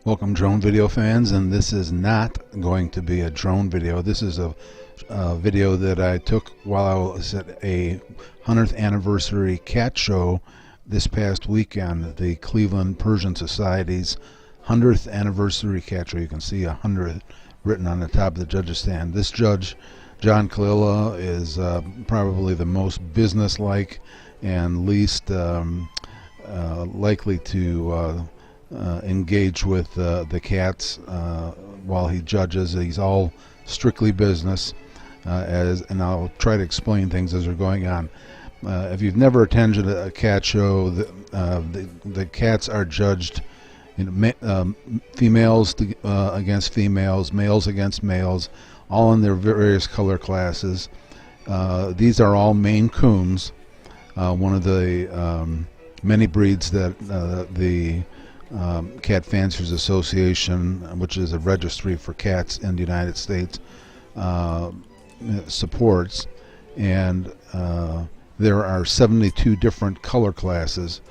Welcome, drone video fans, and this is not going to be a drone video. This is a video that I took while I was at a 100th anniversary cat show this past weekend, the Cleveland Persian Society's 100th anniversary cat show. You can see 100 written on the top of the judge's stand. This judge, John Kalila, is probably the most businesslike and least likely to engage with the cats while he judges. He's all strictly business, and I'll try to explain things as we're going on. If you've never attended a cat show, the cats are judged, females against females, males against males, all in their various color classes. These are all Maine Coons, one of the many breeds that the Cat Fanciers Association, which is a registry for cats in the United States, supports. And there are 72 different color classes,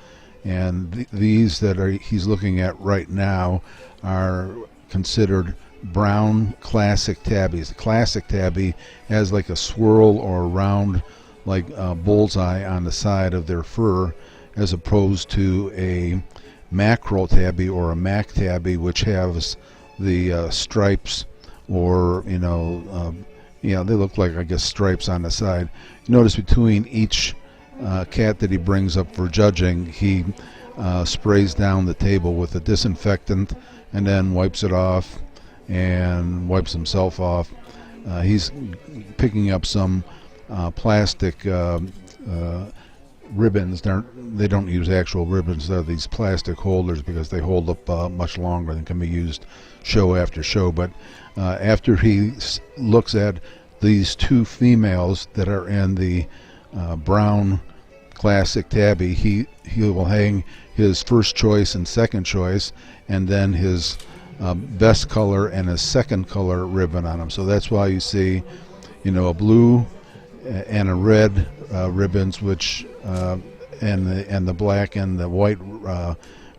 and these that he's looking at right now are considered brown classic tabbies. The classic tabby has like a swirl or a round like bullseye on the side of their fur, as opposed to a mackerel tabby or a mac tabby, which has the stripes, or they look like, I guess, stripes on the side. You notice between each cat that he brings up for judging, he sprays down the table with a disinfectant and then wipes it off and wipes himself off. He's picking up some plastic ribbons. They don't use actual ribbons. They're these plastic holders because they hold up much longer and can be used show after show. But after he looks at these two females that are in the brown classic tabby, he will hang his first choice and second choice, and then his best color and his second color ribbon on them. So that's why you see a blue and a red ribbons, which and the black and the white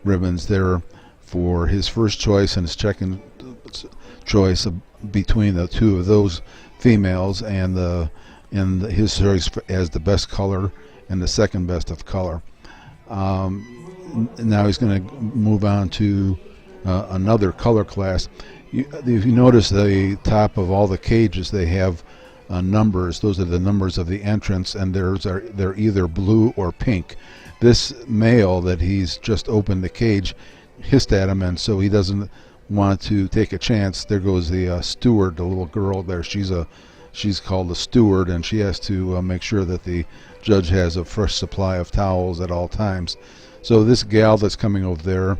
ribbons there for his first choice and his second choice between the two of those females, and his choice as the best color and the second best of color. Now he's going to move on to another color class. If you notice, the top of all the cages, they have numbers. Those are the numbers of the entrance, and they're either blue or pink. This male that he's just opened the cage hissed at him, and so he doesn't want to take a chance. There goes the steward, the little girl there. She's called a steward, and she has to make sure that the judge has a fresh supply of towels at all times. So this gal that's coming over there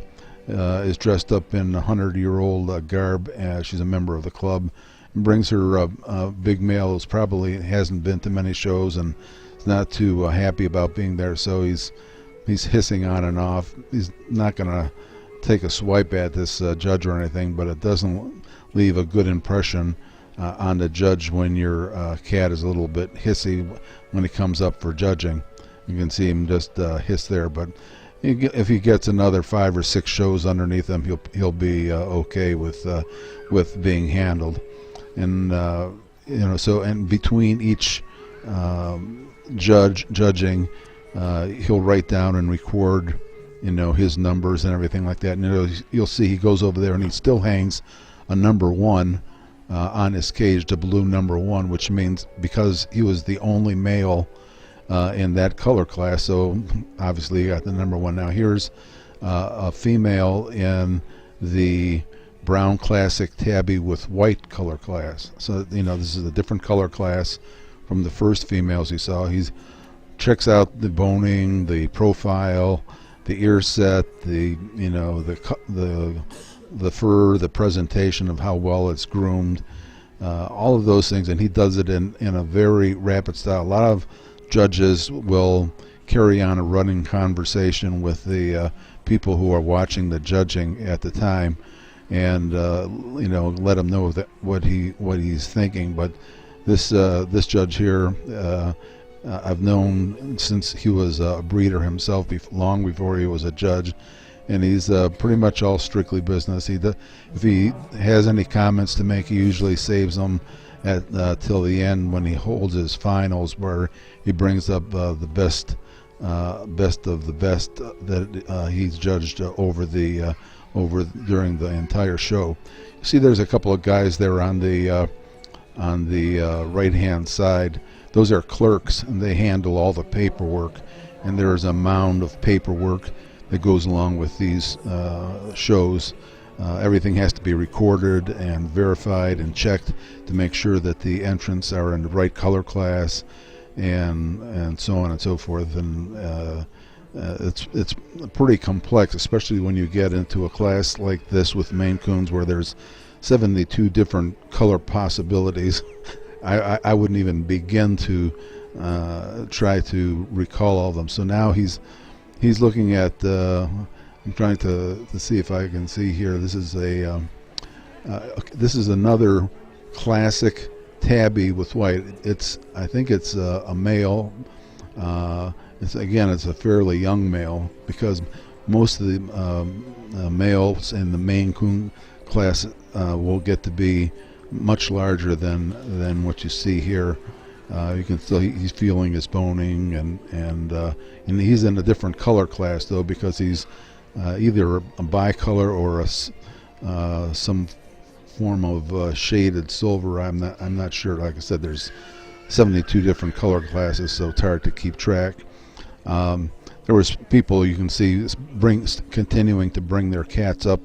is dressed up in 100-year-old garb. She's a member of the club, and brings her a big male who's probably hasn't been to many shows and is not too happy about being there. So he's hissing on and off. He's not going to take a swipe at this judge or anything, but it doesn't leave a good impression on the judge when your cat is a little bit hissy when he comes up for judging. You can see him just hiss there, but if he gets another 5 or 6 shows underneath him, he'll be okay with being handled. And so, and between each judging, he'll write down and record his numbers and everything like that. And you'll see he goes over there and he still hangs a number 1 on his cage, the blue number 1, which means because he was the only male in that color class, so obviously he got the number 1. Now here's a female in the brown classic tabby with white color class. So this is a different color class from the first females you saw. He checks out the boning, the profile, the ear set, the fur, the presentation of how well it's groomed, all of those things, and he does it in a very rapid style. A lot of judges will carry on a running conversation with the people who are watching the judging at the time, and let him know what he's thinking. But this judge here, I've known since he was a breeder himself, long before he was a judge, and he's pretty much all strictly business. If he has any comments to make, he usually saves them at till the end when he holds his finals, where he brings up the best of the best that he's judged over during the entire show. You see, there's a couple of guys there on the right hand side. Those are clerks, and they handle all the paperwork, and there's a mound of paperwork that goes along with these shows. Everything has to be recorded and verified and checked to make sure that the entrants are in the right color class, and so on and so forth. And it's pretty complex, especially when you get into a class like this with Maine Coons, where there's 72 different color possibilities. I wouldn't even begin to try to recall all of them. So now he's looking at. I'm trying to see if I can see here. This is another classic tabby with white. I think it's a male. It's a fairly young male, because most of the males in the Maine Coon class will get to be much larger than what you see here. You can still he's feeling his boning, and he's in a different color class though, because he's either a bicolor or some form of shaded silver. I'm not sure. Like I said, there's 72 different color classes, so it's hard to keep track. There was people you can see continuing to bring their cats up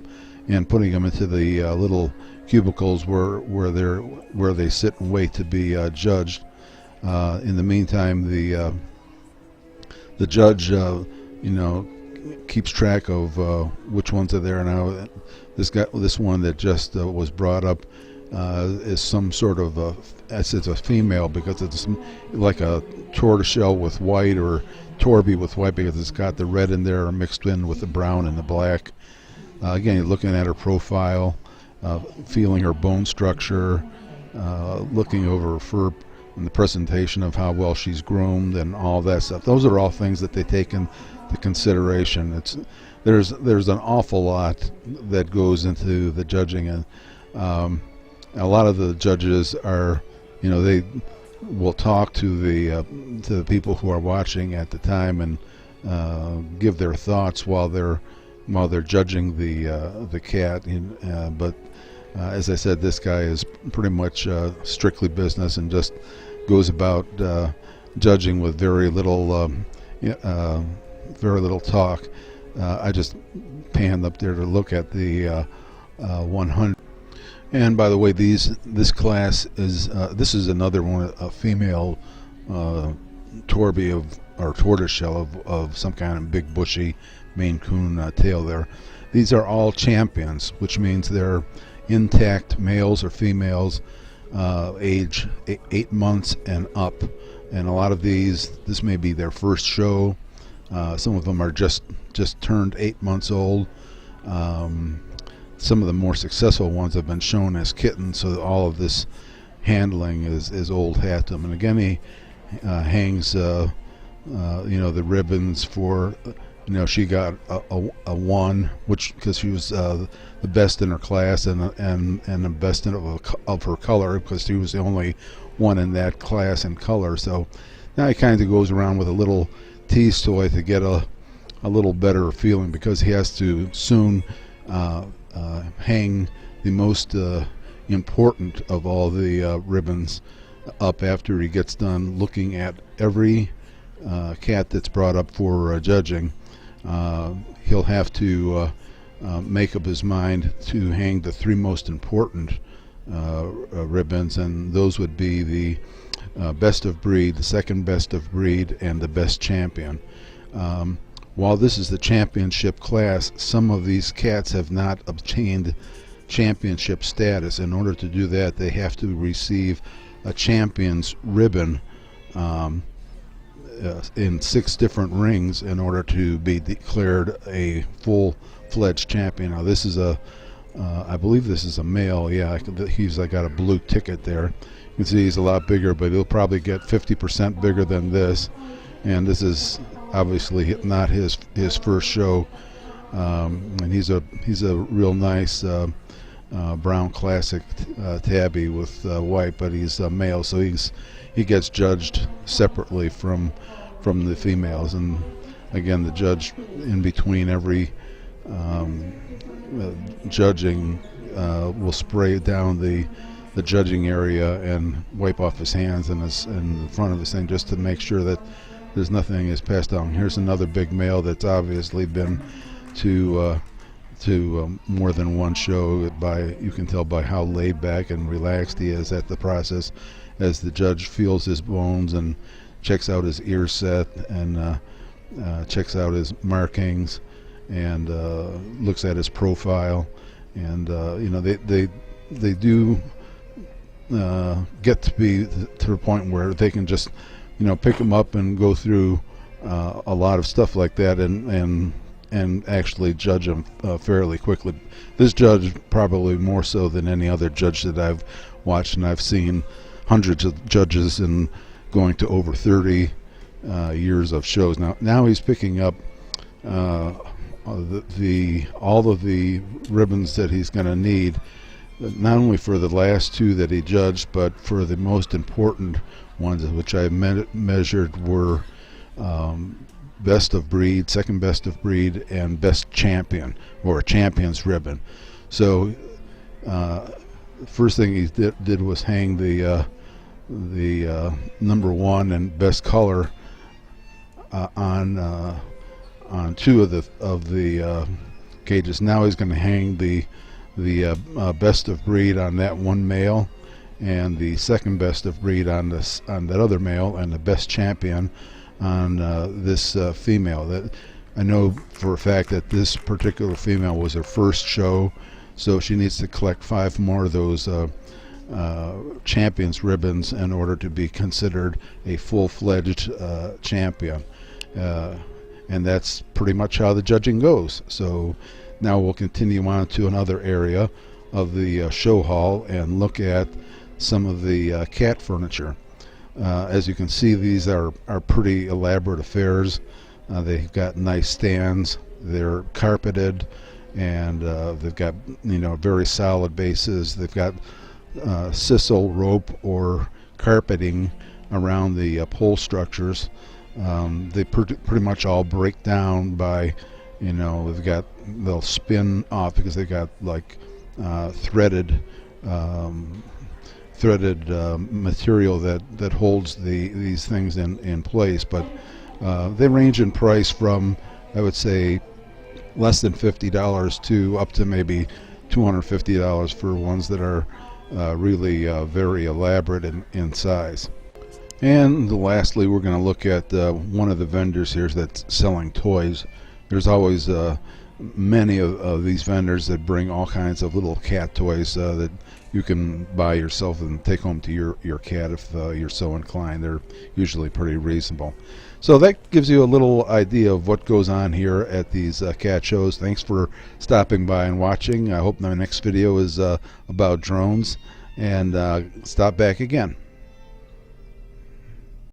and putting them into the little cubicles where they sit and wait to be judged. In the meantime, the judge keeps track of which ones are there now. This one that just was brought up is some sort of it's a female, because it's like a tortoiseshell with white, or Torby with white, because it's got the red in there mixed in with the brown and the black. Again, you're looking at her profile, feeling her bone structure, looking over her fur, and the presentation of how well she's groomed and all that stuff. Those are all things that they take into consideration. There's an awful lot that goes into the judging, and a lot of the judges are, they will talk to the people who are watching at the time and give their thoughts while they're judging the cat. But as I said, this guy is pretty much strictly business and just goes about judging with very little talk. I just panned up there to look at the 100. And by the way, this class is this is another one, a female Torby or tortoiseshell of some kind of big bushy Maine Coon tail there. These are all champions, which means they're intact males or females, age 8 months and up. And a lot of this may be their first show. Some of them are just turned 8 months old. Some of the more successful ones have been shown as kittens, so all of this handling is old hat to them. And again, he hangs the ribbons for, she got a 1, which because she was the best in her class and the best of her color, because she was the only one in that class in color. So now he kind of goes around with a little tease toy to get a little better feeling, because he has to soon hang the most important of all the ribbons up after he gets done looking at every cat that's brought up for judging. He'll have to make up his mind to hang the 3 most important ribbons, and those would be the best of breed, the second best of breed, and the best champion. While this is the championship class, some of these cats have not obtained championship status. In order to do that, they have to receive a champion's ribbon in 6 different rings in order to be declared a full-fledged champion. Now this is I believe this is a male. Yeah, he's got a blue ticket there. You can see he's a lot bigger, but he'll probably get 50% bigger than this. And this is obviously not his first show. and he's a real nice brown classic tabby with white, but he's a male, so he gets judged separately from the females. And again, the judge in between every judging will spray down the judging area and wipe off his hands and in the front of his thing, just to make sure that there's nothing is passed down. Here's another big male that's obviously been to more than one show. You can tell by how laid back and relaxed he is at the process, as the judge feels his bones and checks out his ear set and checks out his markings and looks at his profile. And they do get to be to the point where they can just pick him up and go through a lot of stuff like that and actually judge him fairly quickly. This judge probably more so than any other judge that I've watched, and I've seen hundreds of judges and going to over 30 years of shows. Now he's picking up all of the ribbons that he's going to need, not only for the last two that he judged, but for the most important ones, which I measured were best of breed, second best of breed, and best champion, or a champion's ribbon. So first thing he did was hang the number one and best color on two of the cages. Now he's going to hang the best of breed on that one male, and the second best of breed on that other male, and the best champion on this female. That I know for a fact that this particular female was her first show, so she needs to collect 5 more of those champions ribbons in order to be considered a full-fledged champion. And that's pretty much how the judging goes. So now we'll continue on to another area of the show hall and look at some of the cat furniture. As you can see, these are pretty elaborate affairs. They've got nice stands, they're carpeted, and they've got very solid bases. They've got sisal rope or carpeting around the pole structures. They pretty much all break down by, they'll spin off because they've got like threaded material that holds these things in place. But they range in price from, I would say, less than $50 to up to maybe $250 for ones that are really very elaborate in size. And lastly, we're going to look at one of the vendors here that's selling toys. There's always many of these vendors that bring all kinds of little cat toys that you can buy yourself and take home to your cat if you're so inclined. They're usually pretty reasonable. So that gives you a little idea of what goes on here at these cat shows. Thanks for stopping by and watching. I hope my next video is about drones, and stop back again.